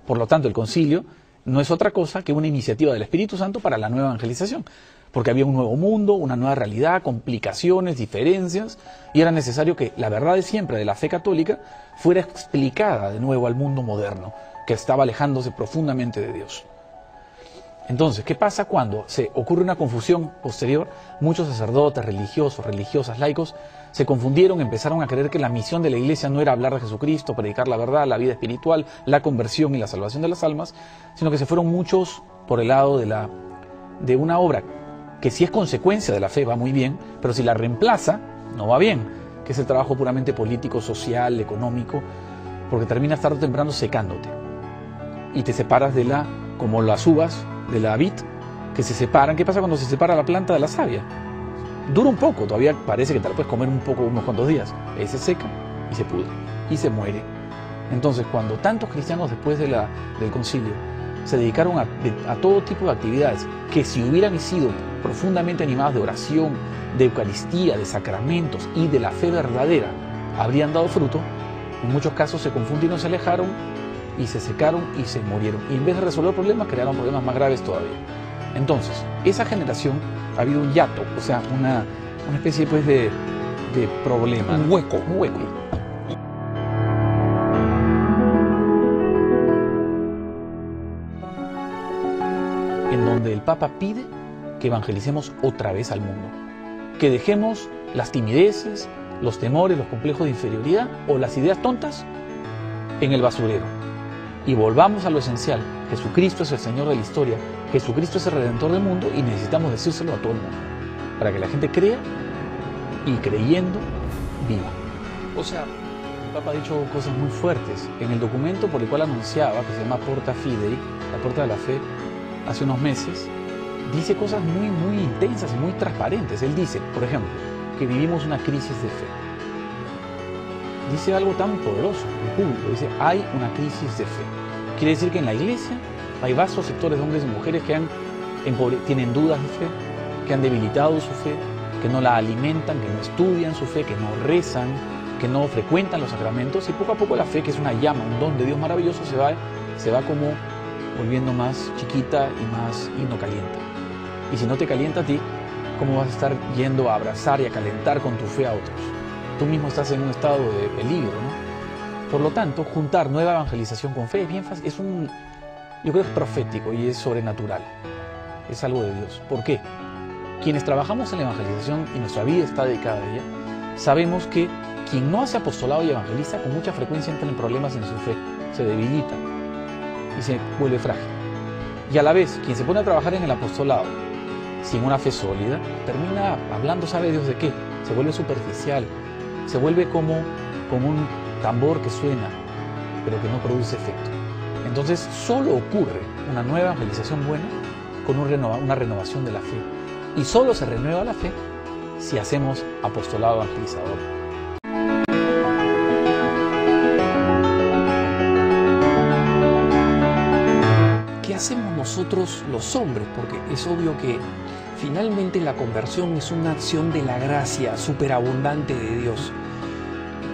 Por lo tanto, el concilio no es otra cosa que una iniciativa del Espíritu Santo para la nueva evangelización, porque había un nuevo mundo, una nueva realidad, complicaciones, diferencias, y era necesario que la verdad de siempre de la fe católica fuera explicada de nuevo al mundo moderno, que estaba alejándose profundamente de Dios. Entonces, ¿qué pasa cuando se ocurre una confusión posterior? Muchos sacerdotes, religiosos, religiosas, laicos, se confundieron, empezaron a creer que la misión de la Iglesia no era hablar de Jesucristo, predicar la verdad, la vida espiritual, la conversión y la salvación de las almas, sino que se fueron muchos por el lado de una obra que si es consecuencia de la fe va muy bien, pero si la reemplaza no va bien, que es el trabajo puramente político, social, económico, porque terminas tarde o temprano secándote y te separas como las uvas de la vid, que se separan. ¿Qué pasa cuando se separa la planta de la savia? Dura un poco, todavía parece que te la puedes comer un poco, unos cuantos días. Ahí se seca y se pudre y se muere. Entonces, cuando tantos cristianos después del concilio se dedicaron a todo tipo de actividades que si hubieran sido profundamente animadas de oración, de Eucaristía, de sacramentos y de la fe verdadera, habrían dado fruto, en muchos casos se confundieron, se alejaron y se secaron y se murieron. Y en vez de resolver problemas, crearon problemas más graves todavía. Entonces, esa generación ha habido un hiato, o sea, una especie pues de problema. Un hueco. En donde el Papa pide que evangelicemos otra vez al mundo. Que dejemos las timideces, los temores, los complejos de inferioridad o las ideas tontas en el basurero. Y volvamos a lo esencial. Jesucristo es el Señor de la historia. Jesucristo es el Redentor del mundo y necesitamos decírselo a todo el mundo. Para que la gente crea y creyendo viva. O sea, el Papa ha dicho cosas muy fuertes. En el documento por el cual anunciaba, que se llama Porta Fidei, la puerta de la fe, hace unos meses, dice cosas muy, muy intensas y muy transparentes. Él dice, por ejemplo, que vivimos una crisis de fe. Dice algo tan poderoso en público, dice, hay una crisis de fe. Quiere decir que en la iglesia hay vastos sectores de hombres y mujeres que tienen dudas de fe, que han debilitado su fe, que no la alimentan, que no estudian su fe, que no rezan, que no frecuentan los sacramentos, y poco a poco la fe, que es una llama, un don de Dios maravilloso, se va como volviendo más chiquita y no calienta. Y si no te calienta a ti, ¿cómo vas a estar yendo a abrazar y a calentar con tu fe a otros? Tú mismo estás en un estado de peligro, ¿no? Por lo tanto, juntar nueva evangelización con fe es bien fácil, yo creo que es profético y es sobrenatural. Es algo de Dios. ¿Por qué? Quienes trabajamos en la evangelización y nuestra vida está dedicada a ella, sabemos que quien no hace apostolado y evangeliza con mucha frecuencia entra en problemas en su fe, se debilita y se vuelve frágil. Y a la vez, quien se pone a trabajar en el apostolado sin una fe sólida, termina hablando, ¿sabe Dios de qué? Se vuelve superficial, se vuelve como un tambor que suena, pero que no produce efecto. Entonces, solo ocurre una nueva evangelización buena con una renovación de la fe. Y solo se renueva la fe si hacemos apostolado evangelizador. ¿Qué hacemos nosotros los hombres? Porque es obvio que finalmente la conversión es una acción de la gracia superabundante de Dios,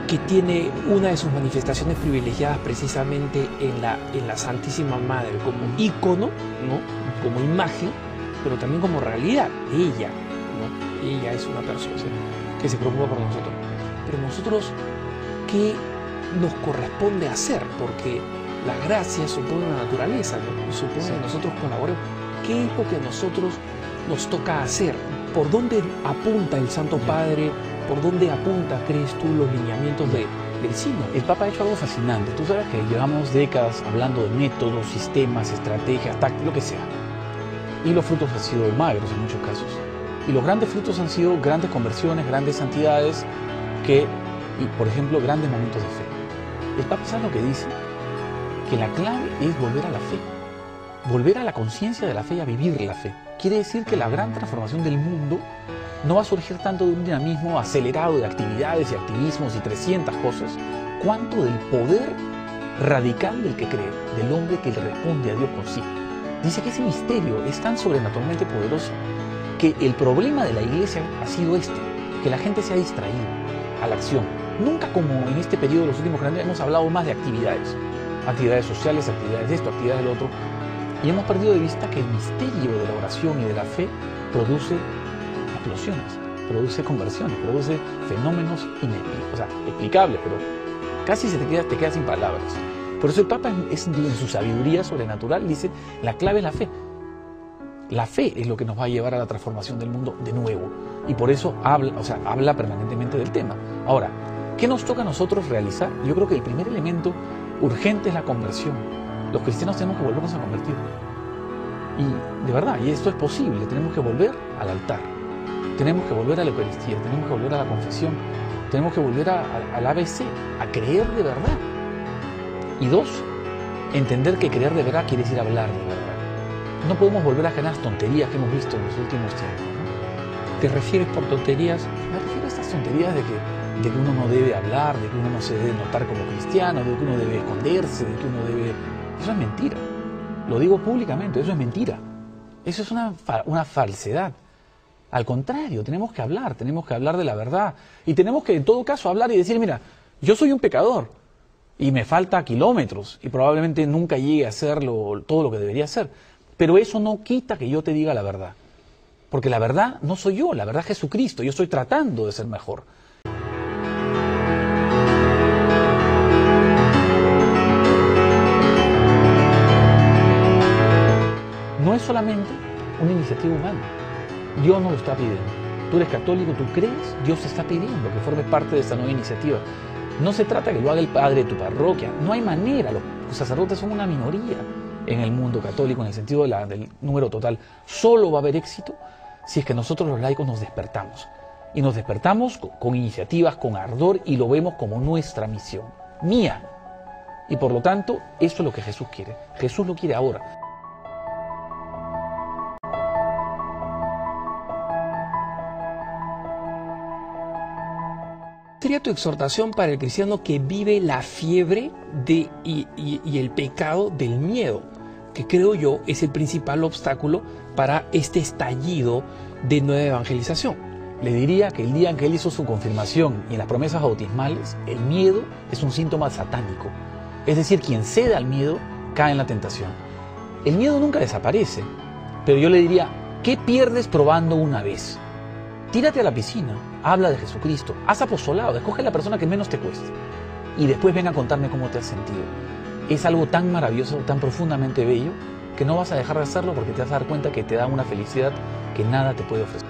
que tiene una de sus manifestaciones privilegiadas precisamente en la Santísima Madre, como ícono, ¿no? Como imagen, pero también como realidad. Ella, ¿no? Ella es una persona que se preocupa por nosotros. Pero nosotros, ¿qué nos corresponde hacer? Porque la gracia supone una naturaleza, ¿no? Supone que nosotros colaboremos. ¿Qué es lo que a nosotros nos toca hacer? ¿Por dónde apunta el Santo Padre? ¿Por dónde apunta, crees tú, los lineamientos del signo? El Papa ha hecho algo fascinante. Tú sabes que llevamos décadas hablando de métodos, sistemas, estrategias, tácticas, lo que sea. Y los frutos han sido magros en muchos casos. Y los grandes frutos han sido grandes conversiones, grandes santidades, y por ejemplo, grandes momentos de fe. El Papa sabe lo que dice, que la clave es volver a la fe, volver a la conciencia de la fe y a vivir la fe. Quiere decir que la gran transformación del mundo no va a surgir tanto de un dinamismo acelerado de actividades y activismos y 300 cosas, cuanto del poder radical del que cree, del hombre que le responde a Dios con sí. Dice que ese misterio es tan sobrenaturalmente poderoso que el problema de la iglesia ha sido que la gente se ha distraído a la acción. Nunca como en este periodo de los últimos 40 años hemos hablado más de actividades. actividades sociales, actividades de esto, actividades del otro, y hemos perdido de vista que el misterio de la oración y de la fe produce explosiones, produce conversiones, produce fenómenos explicables, pero casi te queda sin palabras. Por eso el Papa en su sabiduría sobrenatural dice, la clave es la fe. La fe es lo que nos va a llevar a la transformación del mundo de nuevo. Y por eso habla permanentemente del tema. Ahora, ¿qué nos toca a nosotros realizar? Yo creo que el primer elemento urgente es la conversión. Los cristianos tenemos que volvernos a convertir. Y de verdad, y esto es posible, tenemos que volver al altar. Tenemos que volver a la Eucaristía, tenemos que volver a la confesión, tenemos que volver al ABC, a creer de verdad. Y dos, entender que creer de verdad quiere decir hablar de verdad. No podemos volver a generar las tonterías que hemos visto en los últimos tiempos, ¿no? ¿Te refieres por tonterías? Me refiero a estas tonterías de que uno no debe hablar, de que uno no se debe notar como cristiano, de que uno debe esconderse, de que uno debe... Eso es mentira. Lo digo públicamente, eso es mentira. Eso es una falsedad. Al contrario, tenemos que hablar de la verdad. Y tenemos que, en todo caso, hablar y decir, mira, yo soy un pecador y me falta kilómetros y probablemente nunca llegue a hacer todo lo que debería hacer. Pero eso no quita que yo te diga la verdad. Porque la verdad no soy yo, la verdad es Jesucristo. Yo estoy tratando de ser mejor. No es solamente una iniciativa humana. Dios nos lo está pidiendo. Tú eres católico, tú crees, Dios te está pidiendo que formes parte de esta nueva iniciativa. No se trata que lo haga el padre de tu parroquia. No hay manera. Los sacerdotes son una minoría en el mundo católico, en el sentido del número total. Solo va a haber éxito si es que nosotros los laicos nos despertamos. Y nos despertamos con iniciativas, con ardor, y lo vemos como nuestra misión. Mía. Y por lo tanto, eso es lo que Jesús quiere. Jesús lo quiere ahora. ¿Sería tu exhortación para el cristiano que vive la fiebre y el pecado del miedo, que creo yo es el principal obstáculo para este estallido de nueva evangelización? Le diría que el día en que él hizo su confirmación y en las promesas bautismales, el miedo es un síntoma satánico. Es decir, quien cede al miedo cae en la tentación. El miedo nunca desaparece, pero yo le diría, ¿qué pierdes probando una vez? Tírate a la piscina, habla de Jesucristo, haz apostolado, escoge la persona que menos te cueste y después ven a contarme cómo te has sentido. Es algo tan maravilloso, tan profundamente bello, que no vas a dejar de hacerlo porque te vas a dar cuenta que te da una felicidad que nada te puede ofrecer.